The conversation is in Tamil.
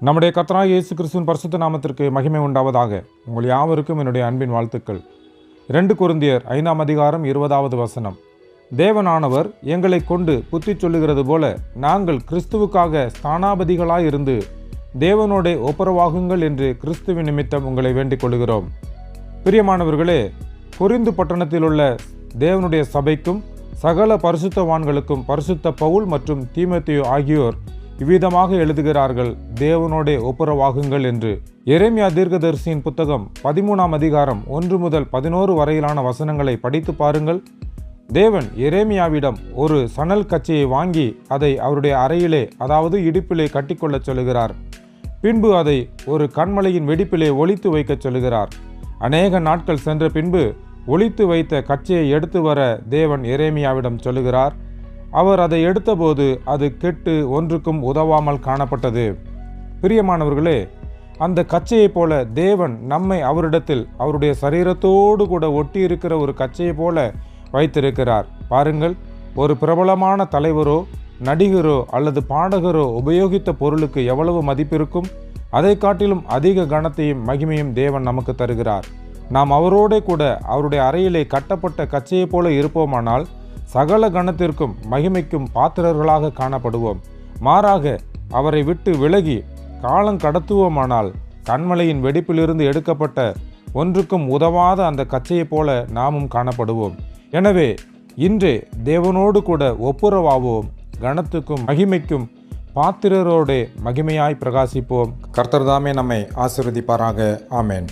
நம்முடைய கர்த்தராகிய இயேசு கிறிஸ்துவின் பரிசுத்த நாமத்திற்கு மகிமை உண்டாவதாக. உங்கள் யாவருக்கும் என்னுடைய அன்பின் வாழ்த்துக்கள். 2 கொரிந்தியர் 5ஆம் அதிகாரம் 20வது வசனம். தேவனானவர் எங்களை கொண்டு புத்தி சொல்லுகிறது போல நாங்கள் கிறிஸ்துவுக்காக ஸ்தானாபதிகளாயிருந்து தேவனோடே ஒப்புரவாகுங்கள் என்று கிறிஸ்துவின் நிமித்தம் உங்களை வேண்டிக் கொள்கிறோம். பிரியமானவர்களே, கொரிந்து பட்டணத்தில் உள்ள தேவனுடைய சபைக்கும் சகல பரிசுத்தவான்களுக்கும் பரிசுத்த பவுல் மற்றும் தீமோத்தேயு ஆகியோர் இவ்விதமாக எழுதுகிறார்கள், தேவனோடே ஒப்புரவாகுங்கள் என்று. எரேமியா தீர்க்கதரிசியின் புத்தகம் 13ஆம் அதிகாரம் 1 முதல் 11 வரையிலான வசனங்களை படித்து பாருங்கள். தேவன் எரேமியாவிடம் ஒரு சணல் கச்சையை வாங்கி அதை அவருடைய அறையிலே, அதாவது இடுப்பிலே கட்டிக்கொள்ளச் சொல்லுகிறார். பின்பு அதை ஒரு கன்மலையின் வெடிப்பிலே ஒளித்து வைக்கச் சொல்லுகிறார். அநேக நாட்கள் சென்ற பின்பு ஒளித்து வைத்த கச்சையை எடுத்து வர தேவன் எரேமியாவிடம் சொல்லுகிறார். அவர் அதை எடுத்தபோது அது கெட்டு ஒன்றுக்கும் உதவாமல் காணப்பட்டது. பிரியமானவர்களே, அந்த கச்சையை போல தேவன் நம்மை அவரிடத்தில் அவருடைய சரீரத்தோடு கூட ஒட்டி இருக்கிற ஒரு கச்சையை போல வைத்திருக்கிறார். பாருங்கள், ஒரு பிரபலமான தலைவரோ நடிகரோ அல்லது பாடகரோ உபயோகித்த பொருளுக்கு எவ்வளவு மதிப்பிருக்கும்? அதை காட்டிலும் அதிக கனத்தையும் மகிமையும் தேவன் நமக்கு தருகிறார். நாம் அவரோடே கூட அவருடைய அறையிலே கட்டப்பட்ட கச்சையை போல இருப்போமானால் சகல கணத்திற்கும் மகிமைக்கும் பாத்திரர்களாக காணப்படுவோம். மாறாக அவரை விட்டு விலகி காலம் கடத்துவோமானால் கன்மலையின் வெடிப்பிலிருந்து எடுக்கப்பட்ட ஒன்றுக்கும் உதவாத அந்த கச்சையை போல நாமும் காணப்படுவோம். எனவே இன்றே தேவனோடு கூட ஒப்புரவாவோம். கணத்துக்கும் மகிமைக்கும் பாத்திரரோடே மகிமையாய் பிரகாசிப்போம். கர்த்தர் தாமே நம்மை ஆசீர்வதிப்பாராக. ஆமென்.